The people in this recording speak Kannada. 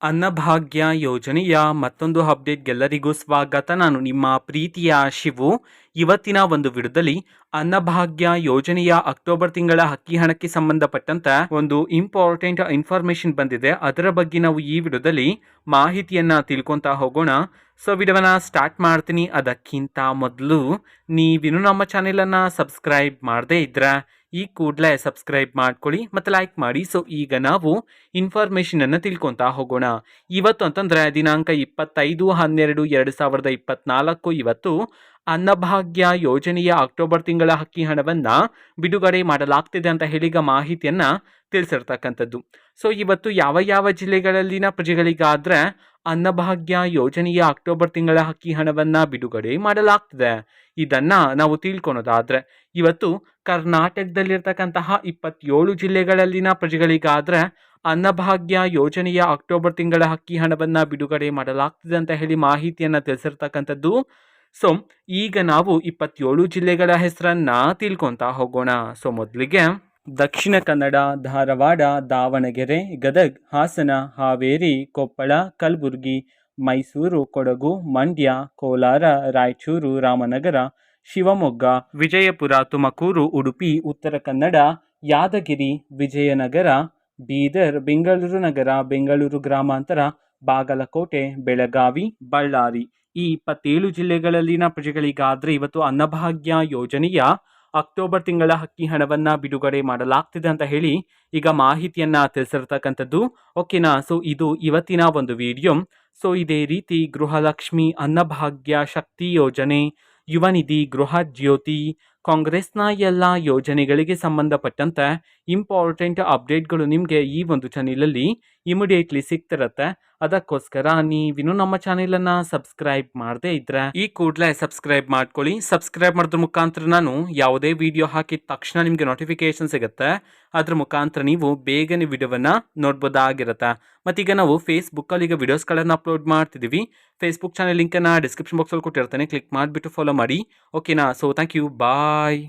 ಅನ್ನಭಾಗ್ಯ ಯೋಜನೆಯ ಮತ್ತೊಂದು ಅಪ್ಡೇಟ್ಗೆಲ್ಲರಿಗೂ ಸ್ವಾಗತ. ನಾನು ನಿಮ್ಮ ಪ್ರೀತಿಯ ಶಿವು. ಇವತ್ತಿನ ಒಂದು ವಿಡಿಯೋದಲ್ಲಿ ಅನ್ನಭಾಗ್ಯ ಯೋಜನೆಯ ಅಕ್ಟೋಬರ್ ತಿಂಗಳ ಅಕ್ಕಿ ಹಣಕ್ಕೆ ಸಂಬಂಧಪಟ್ಟಂತ ಒಂದು ಇಂಪಾರ್ಟೆಂಟ್ ಇನ್ಫಾರ್ಮೇಶನ್ ಬಂದಿದೆ. ಅದರ ಬಗ್ಗೆ ನಾವು ಈ ವಿಡಿಯೋದಲ್ಲಿ ಮಾಹಿತಿಯನ್ನ ತಿಳ್ಕೊಂತ ಹೋಗೋಣ. ಸೊ ವಿಡಿಯೋನ ಸ್ಟಾರ್ಟ್ ಮಾಡ್ತೀನಿ. ಅದಕ್ಕಿಂತ ಮೊದಲು ನೀವಿನ್ನು ನಮ್ಮ ಚಾನೆಲನ್ನು ಸಬ್ಸ್ಕ್ರೈಬ್ ಮಾಡದೇ ಇದ್ರೆ ಈ ಕೂಡಲೇ ಸಬ್ಸ್ಕ್ರೈಬ್ ಮಾಡ್ಕೊಳ್ಳಿ ಮತ್ತು ಲೈಕ್ ಮಾಡಿ. ಸೊ ಈಗ ನಾವು ಇನ್ಫಾರ್ಮೇಷನನ್ನು ತಿಳ್ಕೊತಾ ಹೋಗೋಣ. ಇವತ್ತು ಅಂತಂದರೆ ದಿನಾಂಕ 25/12/2024 ಇವತ್ತು ಅನ್ನಭಾಗ್ಯ ಯೋಜನೆಯ ಅಕ್ಟೋಬರ್ ತಿಂಗಳ ಅಕ್ಕಿ ಹಣವನ್ನು ಬಿಡುಗಡೆ ಮಾಡಲಾಗ್ತಿದೆ ಅಂತ ಹೇಳಿ ಈಗ ಮಾಹಿತಿಯನ್ನು ತಿಳಿಸಿರ್ತಕ್ಕಂಥದ್ದು. ಸೊ ಇವತ್ತು ಯಾವ ಯಾವ ಜಿಲ್ಲೆಗಳಲ್ಲಿನ ಪ್ರಜೆಗಳಿಗಾದರೆ ಅನ್ನಭಾಗ್ಯ ಯೋಜನೆಯ ಅಕ್ಟೋಬರ್ ತಿಂಗಳ ಅಕ್ಕಿ ಹಣವನ್ನು ಬಿಡುಗಡೆ ಮಾಡಲಾಗ್ತಿದೆ ಇದನ್ನು ನಾವು ತಿಳ್ಕೊಳೋದಾದರೆ, ಇವತ್ತು ಕರ್ನಾಟಕದಲ್ಲಿರ್ತಕ್ಕಂತಹ 27 ಜಿಲ್ಲೆಗಳಲ್ಲಿನ ಪ್ರಜೆಗಳಿಗಾದರೆ ಅನ್ನಭಾಗ್ಯ ಯೋಜನೆಯ ಅಕ್ಟೋಬರ್ ತಿಂಗಳ ಅಕ್ಕಿ ಹಣವನ್ನು ಬಿಡುಗಡೆ ಮಾಡಲಾಗ್ತಿದೆ ಅಂತ ಹೇಳಿ ಮಾಹಿತಿಯನ್ನು ತಿಳಿಸಿರ್ತಕ್ಕಂಥದ್ದು. ಸೊ ಈಗ ನಾವು 27 ಜಿಲ್ಲೆಗಳ ಹೆಸರನ್ನು ತಿಳ್ಕೊತಾ ಹೋಗೋಣ. ಸೊ ಮೊದಲಿಗೆ ದಕ್ಷಿಣ ಕನ್ನಡ, ಧಾರವಾಡ, ದಾವಣಗೆರೆ, ಗದಗ, ಹಾಸನ, ಹಾವೇರಿ, ಕೊಪ್ಪಳ, ಕಲಬುರಗಿ, ಮೈಸೂರು, ಕೊಡಗು, ಮಂಡ್ಯ, ಕೋಲಾರ, ರಾಯಚೂರು, ರಾಮನಗರ, ಶಿವಮೊಗ್ಗ, ವಿಜಯಪುರ, ತುಮಕೂರು, ಉಡುಪಿ, ಉತ್ತರ ಕನ್ನಡ, ಯಾದಗಿರಿ, ವಿಜಯನಗರ, ಬೀದರ್, ಬೆಂಗಳೂರು ನಗರ, ಬೆಂಗಳೂರು ಗ್ರಾಮಾಂತರ, ಬಾಗಲಕೋಟೆ, ಬೆಳಗಾವಿ, ಬಳ್ಳಾರಿ ಈ 27 ಜಿಲ್ಲೆಗಳಲ್ಲಿನ ಪ್ರಜೆಗಳಿಗಾದರೆ ಇವತ್ತು ಅನ್ನಭಾಗ್ಯ ಯೋಜನೆಯ ಅಕ್ಟೋಬರ್ ತಿಂಗಳ ಅಕ್ಕಿ ಹಣವನ್ನು ಬಿಡುಗಡೆ ಮಾಡಲಾಗ್ತಿದೆ ಅಂತ ಹೇಳಿ ಈಗ ಮಾಹಿತಿಯನ್ನು ತಿಳಿಸಿರ್ತಕ್ಕಂಥದ್ದು. ಓಕೆನಾ. ಸೊ ಇದು ಇವತ್ತಿನ ಒಂದು ವಿಡಿಯೋ. ಸೊ ಇದೇ ರೀತಿ ಗೃಹಲಕ್ಷ್ಮಿ, ಅನ್ನಭಾಗ್ಯ, ಶಕ್ತಿ ಯೋಜನೆ, ಯುವ ನಿಧಿ, ಗೃಹ ಜ್ಯೋತಿ, ಕಾಂಗ್ರೆಸ್ನ ಎಲ್ಲ ಯೋಜನೆಗಳಿಗೆ ಸಂಬಂಧಪಟ್ಟಂತೆ ಇಂಪಾರ್ಟೆಂಟ್ ಅಪ್ಡೇಟ್ಗಳು ನಿಮಗೆ ಈ ಒಂದು ಚಾನೆಲಲ್ಲಿ ಇಮಿಡಿಯೇಟ್ಲಿ ಸಿಗ್ತಿರತ್ತೆ. ಅದಕ್ಕೋಸ್ಕರ ನೀವಿನ್ನು ನಮ್ಮ ಚಾನೆಲನ್ನು ಸಬ್ಸ್ಕ್ರೈಬ್ ಮಾಡದೇ ಇದ್ರೆ ಈ ಕೂಡಲೇ ಸಬ್ಸ್ಕ್ರೈಬ್ ಮಾಡ್ಕೊಳ್ಳಿ. ಸಬ್ಸ್ಕ್ರೈಬ್ ಮಾಡೋದ್ರ ಮುಖಾಂತರ ನಾನು ಯಾವುದೇ ವಿಡಿಯೋ ಹಾಕಿದ ತಕ್ಷಣ ನಿಮಗೆ ನೋಟಿಫಿಕೇಶನ್ ಸಿಗುತ್ತೆ. ಅದ್ರ ಮುಖಾಂತರ ನೀವು ಬೇಗನೆ ವಿಡಿಯೋವನ್ನು ನೋಡ್ಬೋದಾಗಿರುತ್ತೆ. ಮತ್ತೀಗ ನಾವು ಫೇಸ್ಬುಕ್ಕಲ್ಲಿ ಈಗ ವಿಡಿಯೋಸ್ಗಳನ್ನು ಅಪ್ಲೋಡ್ ಮಾಡ್ತಿದ್ದೀವಿ. ಫೇಸ್ಬುಕ್ ಚಾನಲ್ ಲಿಂಕನ್ನು ಡಿಸ್ಕ್ರಿಪ್ಷನ್ ಬಾಕ್ಸಲ್ಲಿ ಕೊಟ್ಟಿರ್ತಾನೆ, ಕ್ಲಿಕ್ ಮಾಡಿಬಿಟ್ಟು ಫಾಲೋ ಮಾಡಿ. ಓಕೆನಾ. So thank you, bye.